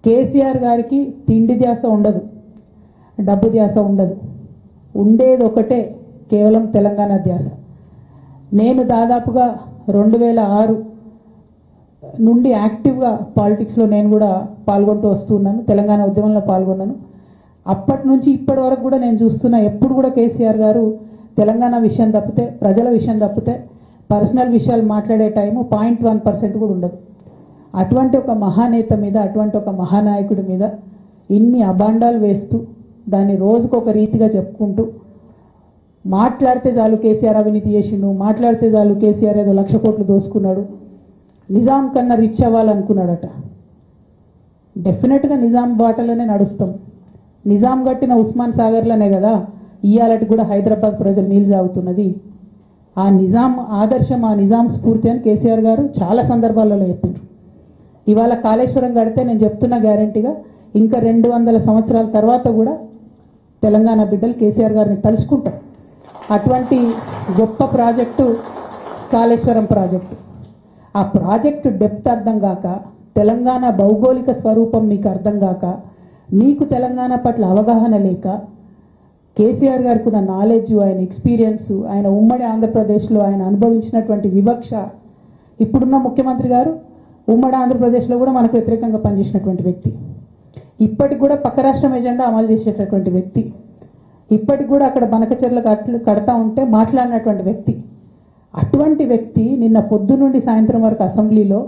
కేసీఆర్ గారికి తిండి ధ్యాస ఉండదు, డబ్బు ధ్యాస ఉండదు. ఉండేది ఒకటే, కేవలం తెలంగాణ ధ్యాస. నేను దాదాపుగా 2006 నుండి యాక్టివ్గా పాలిటిక్స్లో నేను కూడా పాల్గొంటూ వస్తున్నాను. తెలంగాణ ఉద్యమంలో పాల్గొన్నాను. అప్పటి నుంచి ఇప్పటి వరకు కూడా నేను చూస్తున్నా, ఎప్పుడు కూడా కేసీఆర్ గారు తెలంగాణ విషయం తప్పితే, ప్రజల విషయం తప్పితే పర్సనల్ విషయాలు మాట్లాడే టైము 0.1% కూడా ఉండదు. అటువంటి ఒక మహానేత మీద, అటువంటి ఒక మహానాయకుడి మీద ఇన్ని అబాండాలు వేస్తూ, దాన్ని రోజుకొక రీతిగా చెప్పుకుంటూ, మాట్లాడితే చాలు కేసీఆర్ అవినీతి చేసిండు, మాట్లాడితే చాలు కేసీఆర్ ఏదో 1,00,000 కోట్లు దోసుకున్నాడు, నిజాం కన్నా రిచ్ అవ్వాలనుకున్నాడట. డెఫినెట్గా నిజాం బాటలోనే నడుస్తాం. నిజాం కట్టిన ఉస్మాన్ సాగర్లోనే కదా ఇవాళకి కూడా హైదరాబాద్ ప్రజలు నీళ్ళు తాగుతున్నది. ఆ నిజాం ఆదర్శం, ఆ నిజాం స్ఫూర్తి అని కేసీఆర్ గారు చాలా సందర్భాలలో చెప్పారు. ఇవాళ కాళేశ్వరం కడితే నేను చెప్తున్నా గ్యారంటీగా ఇంకా 200 సంవత్సరాల తర్వాత కూడా తెలంగాణ బిడ్డలు కేసీఆర్ గారిని తలుచుకుంటారు. అటువంటి గొప్ప ప్రాజెక్టు కాళేశ్వరం ప్రాజెక్టు. ఆ ప్రాజెక్టు డెప్త్ అర్థం కాక, తెలంగాణ భౌగోళిక స్వరూపం మీకు అర్థం కాక, మీకు తెలంగాణ పట్ల అవగాహన లేక, కేసీఆర్ గారికి ఉన్న నాలెడ్జ్, ఆయన ఎక్స్పీరియన్స్, ఆయన ఉమ్మడి ఆంధ్రప్రదేశ్లో ఆయన అనుభవించినటువంటి వివక్ష, ఇప్పుడున్న ముఖ్యమంత్రి గారు ఉమ్మడి ఆంధ్రప్రదేశ్లో కూడా మనకు వ్యతిరేకంగా పనిచేసినటువంటి వ్యక్తి, ఇప్పటికి కూడా పక్క రాష్ట్రం ఎజెండా అమలు చేసేటటువంటి వ్యక్తి, ఇప్పటికి కూడా అక్కడ బనకచెర్ల కడతా ఉంటే మాట్లాడినటువంటి వ్యక్తి. అటువంటి వ్యక్తి నిన్న పొద్దు నుండి సాయంత్రం వరకు అసెంబ్లీలో